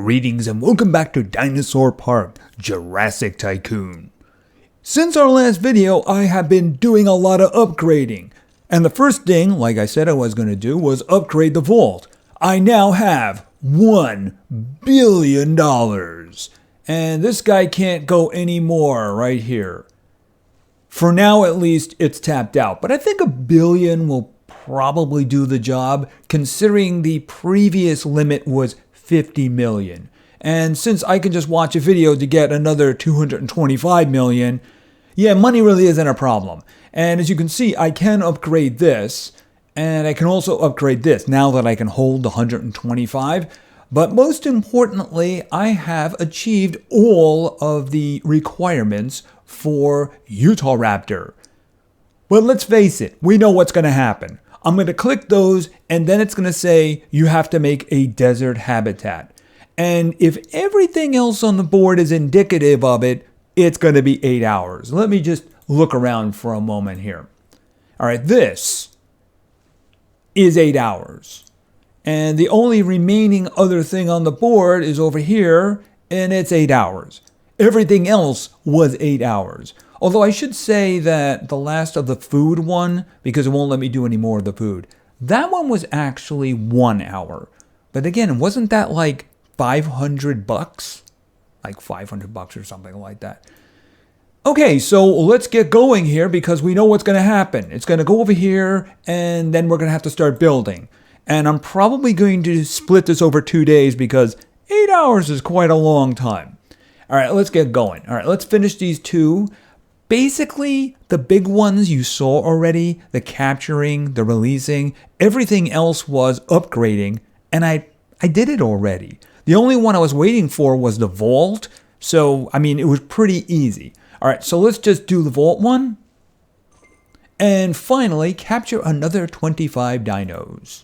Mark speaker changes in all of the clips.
Speaker 1: Greetings and welcome back to Dinosaur Park, Jurassic Tycoon. Since our last video, I have been doing a lot of upgrading. And the first thing, like I said I was going to do, was upgrade the vault. I now have $1 billion. And this guy can't go anymore right here. For now, at least, it's tapped out. But I think $1 billion will probably do the job, considering the previous limit was 50 million. And since I can just watch a video to get another 225 million, yeah, money really isn't a problem. And as you can see, I can upgrade this, and I can also upgrade this now that I can hold the 125. But most importantly, I have achieved all of the requirements for Utahraptor. But let's face it, we know what's going to happen. I'm going to click those, and then it's going to say you have to make a desert habitat. And if everything else on the board is indicative of it, it's going to be 8 hours. Let me just look around for a moment here. All right, this is 8 hours. And the only remaining other thing on the board is over here, and it's 8 hours. Everything else was 8 hours. Although I should say that the last of the food one, because it won't let me do any more of the food, that one was actually 1 hour. But again, wasn't that like $500? Like $500 or something like that. Okay, so let's get going here because we know what's going to happen. It's going to go over here and then we're going to have to start building. And I'm probably going to split this over 2 days because 8 hours is quite a long time. All right, let's get going. All right, let's finish these two. Basically, the big ones you saw already, the capturing, the releasing, everything else was upgrading, and I did it already. The only one I was waiting for was the vault, so, I mean, it was pretty easy. All right, so let's just do the vault one. And finally, capture another 25 dinos.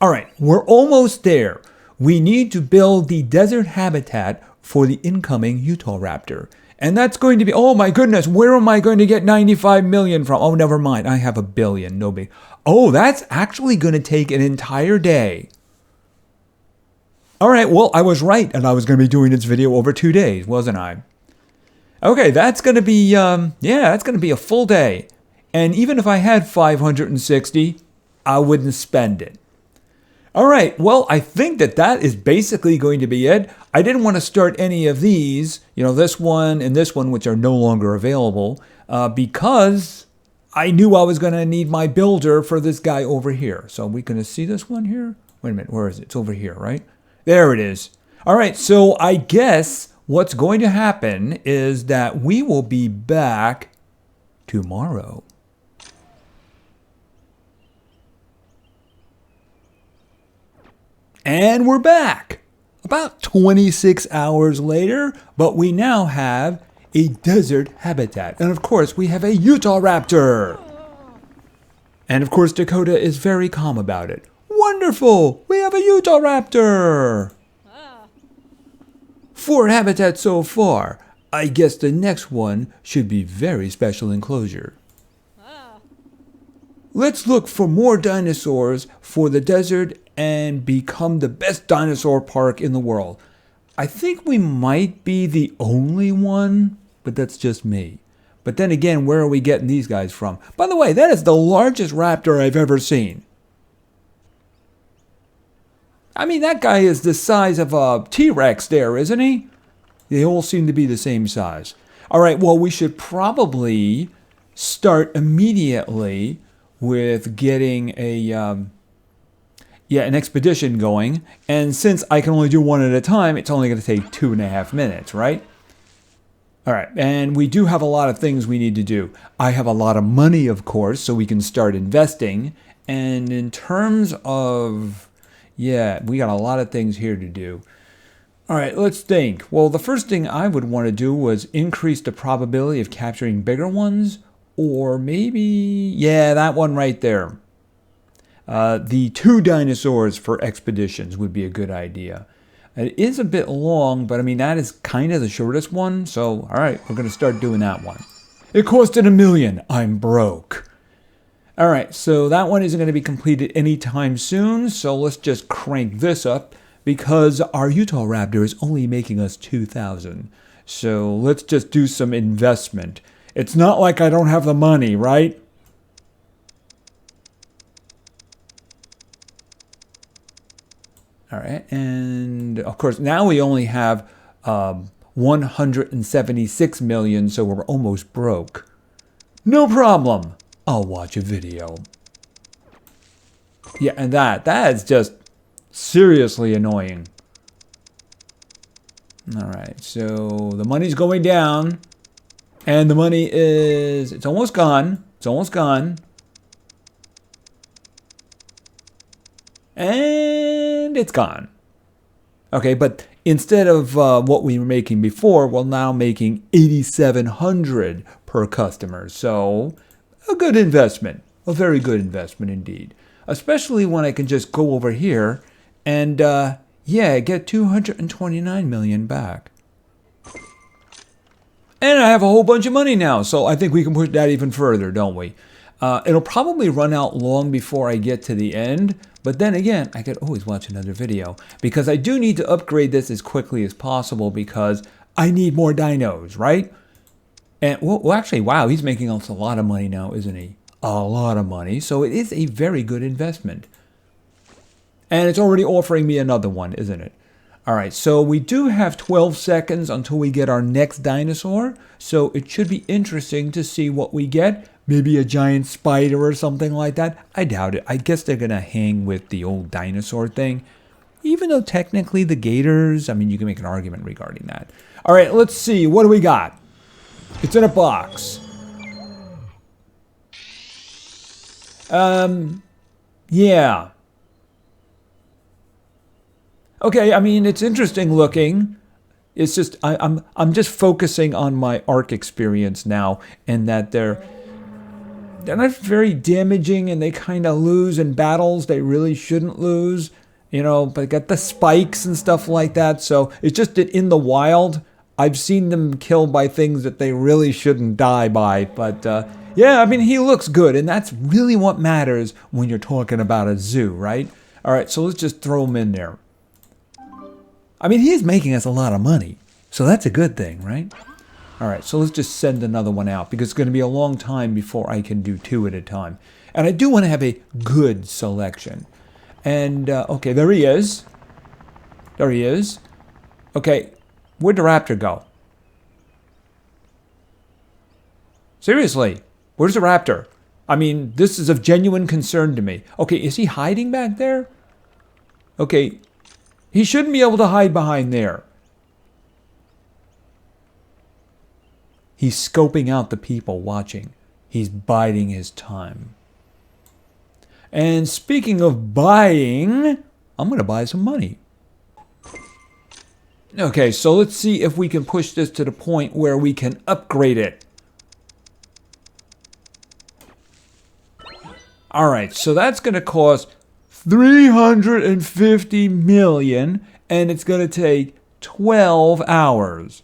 Speaker 1: All right, we're almost there. We need to build the desert habitat for the incoming Utahraptor. And that's going to be, oh my goodness, where am I going to get 95 million from? Oh, never mind. I have $1 billion. No big. Oh, that's actually going to take an entire day. All right, well, I was right. And I was going to be doing this video over 2 days, wasn't I? Okay, that's going to be, that's going to be a full day. And even if I had 560, I wouldn't spend it. All right, well, I think that is basically going to be it. I didn't want to start any of these, this one and this one, which are no longer available, because I knew I was going to need my builder for this guy over here. So we're going to see this one here. Wait a minute, where is it? It's over here, right? There it is. All right, so I guess what's going to happen is that we will be back tomorrow. And we're back about 26 hours later, but we now have a desert habitat. And of course, we have a Utahraptor. And of course, Dakota is very calm about it. Wonderful! We have a Utahraptor! 4 habitats so far. I guess the next one should be very special enclosure. Let's look for more dinosaurs for the desert and become the best dinosaur park in the world. I think we might be the only one, but that's just me. But then again, where are we getting these guys from? By the way, that is the largest raptor I've ever seen. I mean, that guy is the size of a T-Rex there, isn't he? They all seem to be the same size. All right, well, we should probably start immediately with getting an expedition going. And since I can only do one at a time, it's only going to take 2.5 minutes, right? All right, and we do have a lot of things we need to do. I have a lot of money, of course, so we can start investing. And in terms of, we got a lot of things here to do. All right, let's think. Well, the first thing I would want to do was increase the probability of capturing bigger ones. Or maybe, that one right there. The 2 dinosaurs for expeditions would be a good idea. It is a bit long, but I mean, that is kind of the shortest one. So, all right, we're going to start doing that one. It costed $1 million. I'm broke. All right, so that one isn't going to be completed anytime soon. So let's just crank this up because our Utah Raptor is only making us 2,000. So let's just do some investment. It's not like I don't have the money, right? All right, and of course now we only have 176 million, so we're almost broke. No problem. I'll watch a video. Yeah, and that is just seriously annoying. All right, so the money's going down, and the money it's almost gone. It's almost gone. And it's gone. Okay, but instead of what we were making before, we're now making 8,700 per customer. So a good investment, a very good investment indeed. Especially when I can just go over here and get 229 million back. And I have a whole bunch of money now, so I think we can push that even further, don't we? It'll probably run out long before I get to the end, but then again, I could always watch another video because I do need to upgrade this as quickly as possible because I need more dinos, right? And well, actually, wow, he's making us a lot of money now, isn't he? A lot of money, so it is a very good investment. And it's already offering me another one, isn't it? All right, so we do have 12 seconds until we get our next dinosaur, so it should be interesting to see what we get. Maybe a giant spider or something like that. I doubt it. I guess they're going to hang with the old dinosaur thing. Even though technically the gators, I mean, you can make an argument regarding that. All right, let's see. What do we got? It's in a box. Yeah. Okay, I mean, it's interesting looking. It's just, I'm just focusing on my Ark experience now, and that they're not very damaging, and they kind of lose in battles they really shouldn't lose, you know, but got the spikes and stuff like that. So it's just that in the wild, I've seen them killed by things that they really shouldn't die by. But yeah, I mean, he looks good, and that's really what matters when you're talking about a zoo, right? All right, so let's just throw him in there. I mean, he is making us a lot of money, so that's a good thing, right? All right, so let's just send another one out because it's going to be a long time before I can do two at a time. And I do want to have a good selection. And, okay, there he is. There he is. Okay, where'd the raptor go? Seriously, where's the raptor? I mean, this is of genuine concern to me. Okay, is he hiding back there? Okay, he shouldn't be able to hide behind there. He's scoping out the people watching. He's biding his time. And speaking of buying, I'm going to buy some money. Okay, so let's see if we can push this to the point where we can upgrade it. All right, so that's going to cost 350 million, and it's going to take 12 hours.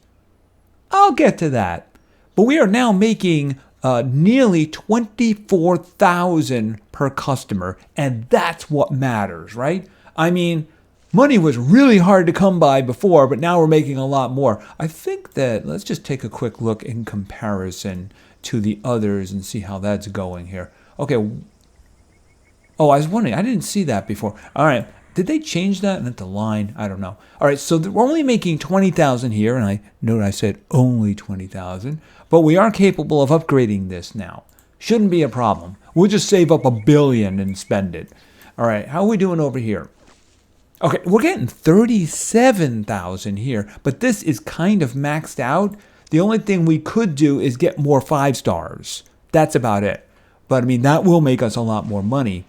Speaker 1: I'll get to that. But we are now making nearly 24,000 per customer, and that's what matters, right? I mean, money was really hard to come by before, but now we're making a lot more. I think that, let's just take a quick look in comparison to the others and see how that's going here. Okay. Oh, I was wondering, I didn't see that before. All right. Did they change that at the line? I don't know. All right, so we're only making 20,000 here, and I note I said only 20,000, but we are capable of upgrading this now. Shouldn't be a problem. We'll just save up $1 billion and spend it. All right, how are we doing over here? Okay, we're getting 37,000 here, but this is kind of maxed out. The only thing we could do is get more 5 stars. That's about it. But I mean, that will make us a lot more money.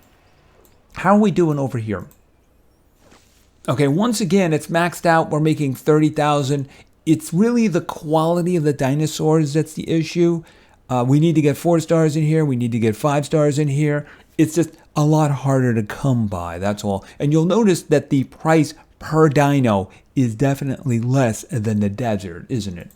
Speaker 1: How are we doing over here? Okay, once again, it's maxed out. We're making 30,000. It's really the quality of the dinosaurs that's the issue. We need to get 4 stars in here. We need to get 5 stars in here. It's just a lot harder to come by, that's all. And you'll notice that the price per dino is definitely less than the desert, isn't it?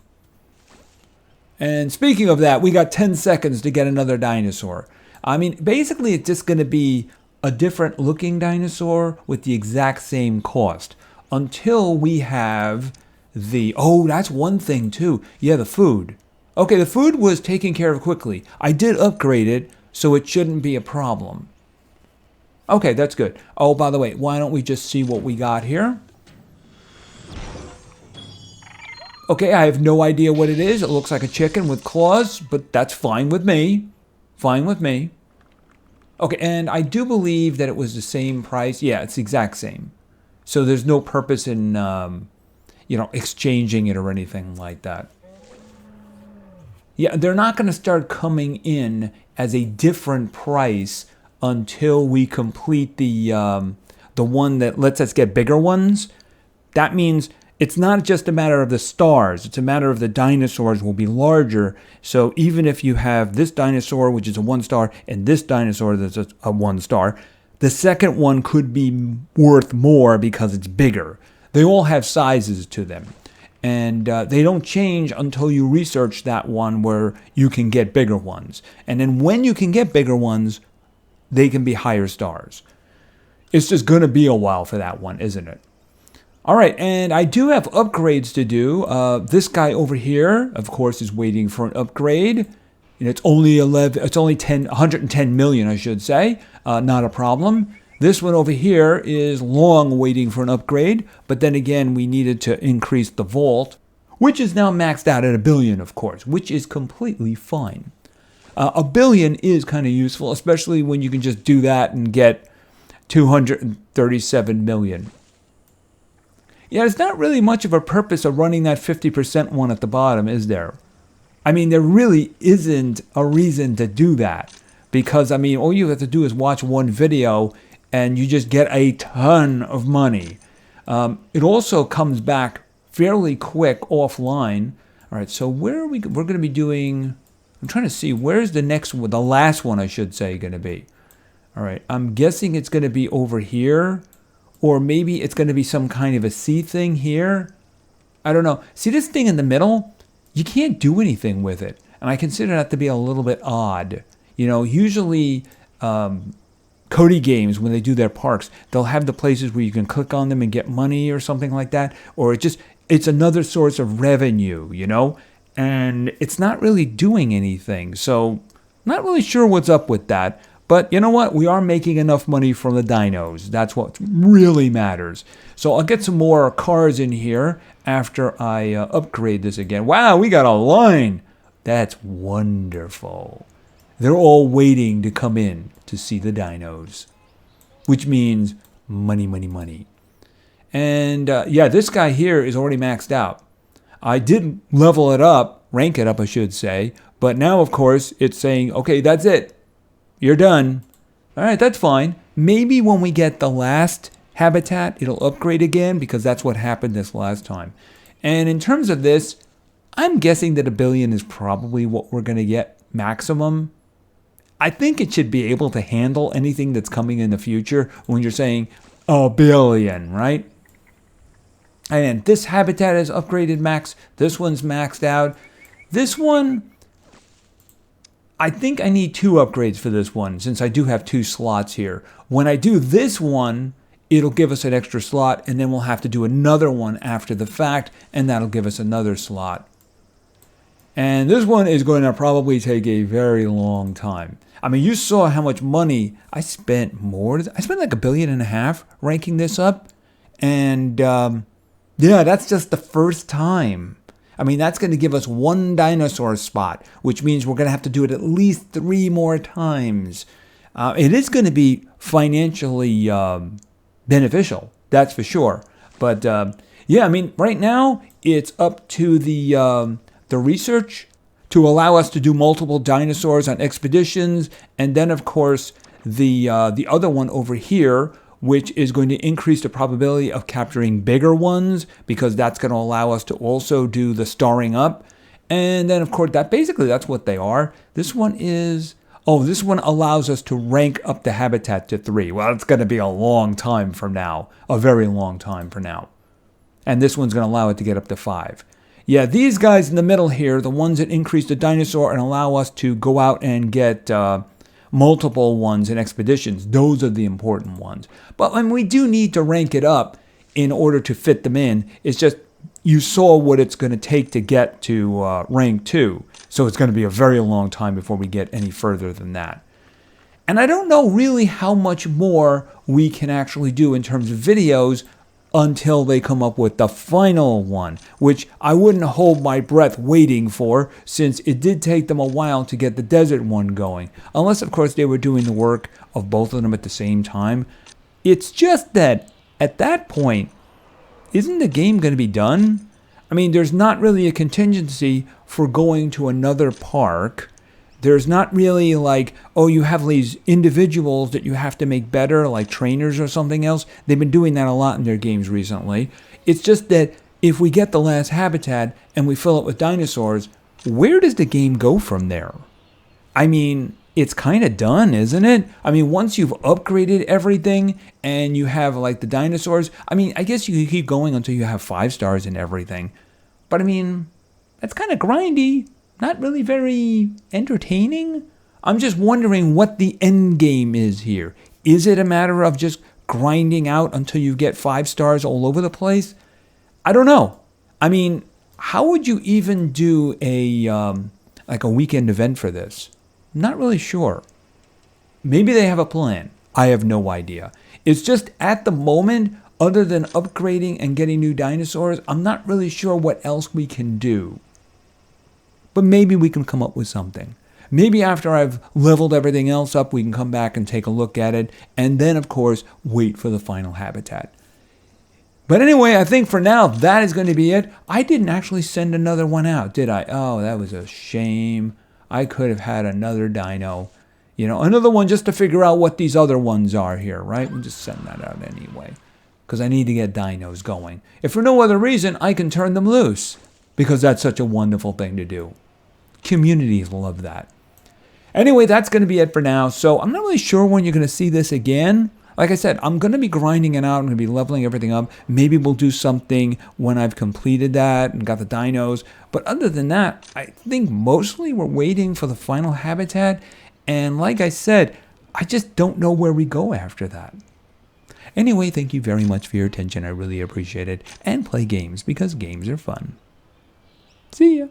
Speaker 1: And speaking of that, we got 10 seconds to get another dinosaur. I mean, basically, it's just going to be a different looking dinosaur with the exact same cost. until we have the... Oh, that's one thing too. Yeah, the food. Okay, the food was taken care of quickly. I did upgrade it, so it shouldn't be a problem. Okay, that's good. Oh, by the way, why don't we just see what we got here? Okay, I have no idea what it is. It looks like a chicken with claws, but that's fine with me. Fine with me. Okay, and I do believe that it was the same price. Yeah, it's the exact same. So there's no purpose in, exchanging it or anything like that. Yeah, they're not going to start coming in as a different price until we complete the one that lets us get bigger ones. That means it's not just a matter of the stars. It's a matter of the dinosaurs will be larger. So even if you have this dinosaur, which is a 1 star, and this dinosaur that's a 1 star, the second one could be worth more because it's bigger. They all have sizes to them. And they don't change until you research that one where you can get bigger ones. And then when you can get bigger ones, they can be higher stars. It's just going to be a while for that one, isn't it? All right, and I do have upgrades to do. This guy over here, of course, is waiting for an upgrade. And it's only 110 million, I should say. Not a problem. This one over here is long waiting for an upgrade, but then again, we needed to increase the vault, which is now maxed out at 1 billion, of course, which is completely fine. 1 billion is kind of useful, especially when you can just do that and get 237 million. Yeah, there's not really much of a purpose of running that 50% one at the bottom, is there? I mean, there really isn't a reason to do that, because, I mean, all you have to do is watch one video and you just get a ton of money. It also comes back fairly quick offline. All right, so where are we? We're going to be doing... I'm trying to see, where's the next one, the last one, I should say, going to be? All right, I'm guessing it's going to be over here, or maybe it's going to be some kind of a C thing here. I don't know. See this thing in the middle? You can't do anything with it, and I consider that to be a little bit odd. You know, usually... Cody Games, when they do their parks, they'll have the places where you can click on them and get money or something like that. Or it's another source of revenue, you know? And it's not really doing anything. So, not really sure what's up with that. But you know what? We are making enough money from the dinos. That's what really matters. So I'll get some more cars in here after I upgrade this again. Wow, we got a line. That's wonderful. They're all waiting to come in to see the dinos, which means money, money, money. And yeah, this guy here is already maxed out. I did level it up, rank it up, I should say. But now, of course, it's saying, okay, that's it. You're done. All right, that's fine. Maybe when we get the last habitat, it'll upgrade again because that's what happened this last time. And in terms of this, I'm guessing that 1 billion is probably what we're going to get maximum. I think it should be able to handle anything that's coming in the future when you're saying 1 billion, right? And this habitat is upgraded max. This one's maxed out. This one, I think I need 2 upgrades for this one since I do have 2 slots here. When I do this one, it'll give us an extra slot, and then we'll have to do another one after the fact, and that'll give us another slot. And this one is going to probably take a very long time. I mean, you saw how much money I spent I spent like $1.5 billion ranking this up. And yeah, that's just the first time. I mean, that's going to give us 1 dinosaur spot, which means we're going to have to do it at least 3 more times. It is going to be financially beneficial, that's for sure. But yeah, I mean, right now it's up to the research to allow us to do multiple dinosaurs on expeditions, and then of course the other one over here, which is going to increase the probability of capturing bigger ones because that's going to allow us to also do the starring up. And then of course that's what they are. This one allows us to rank up the habitat to 3. Well, it's going to be a long time from now, a very long time from now. And this one's going to allow it to get up to 5. Yeah, these guys in the middle here, the ones that increase the dinosaur and allow us to go out and get multiple ones in expeditions, those are the important ones. But we do need to rank it up in order to fit them in. It's just you saw what it's going to take to get to rank 2. So it's going to be a very long time before we get any further than that. And I don't know really how much more we can actually do in terms of videos until they come up with the final one, which I wouldn't hold my breath waiting for, since it did take them a while to get the desert one going. Unless, of course, they were doing the work of both of them at the same time. It's just that at that point, isn't the game going to be done? I mean, there's not really a contingency for going to another park. There's not really like, oh, you have these individuals that you have to make better, like trainers or something else. They've been doing that a lot in their games recently. It's just that if we get the last habitat and we fill it with dinosaurs, where does the game go from there? I mean, it's kind of done, isn't it? I mean, once you've upgraded everything and you have like the dinosaurs, I mean, I guess you can keep going until you have 5 stars and everything. But I mean, that's kind of grindy. Not really very entertaining. I'm just wondering what the end game is here. Is it a matter of just grinding out until you get 5 stars all over the place? I don't know. I mean, how would you even do like a weekend event for this? I'm not really sure. Maybe they have a plan. I have no idea. It's just at the moment, other than upgrading and getting new dinosaurs, I'm not really sure what else we can do. But maybe we can come up with something. Maybe after I've leveled everything else up, we can come back and take a look at it. And then, of course, wait for the final habitat. But anyway, I think for now, that is going to be it. I didn't actually send another one out, did I? Oh, that was a shame. I could have had another dino. You know, another one just to figure out what these other ones are here, right? We'll just send that out anyway. Because I need to get dinos going. If for no other reason, I can turn them loose. Because that's such a wonderful thing to do. Communities love that. Anyway, that's going to be it for now. So I'm not really sure when you're going to see this again. Like I said, I'm going to be grinding it out. I'm going to be leveling everything up. Maybe we'll do something when I've completed that and got the dinos. But other than that, I think mostly we're waiting for the final habitat. And like I said, I just don't know where we go after that. Anyway, thank you very much for your attention. I really appreciate it. And play games because games are fun. See ya.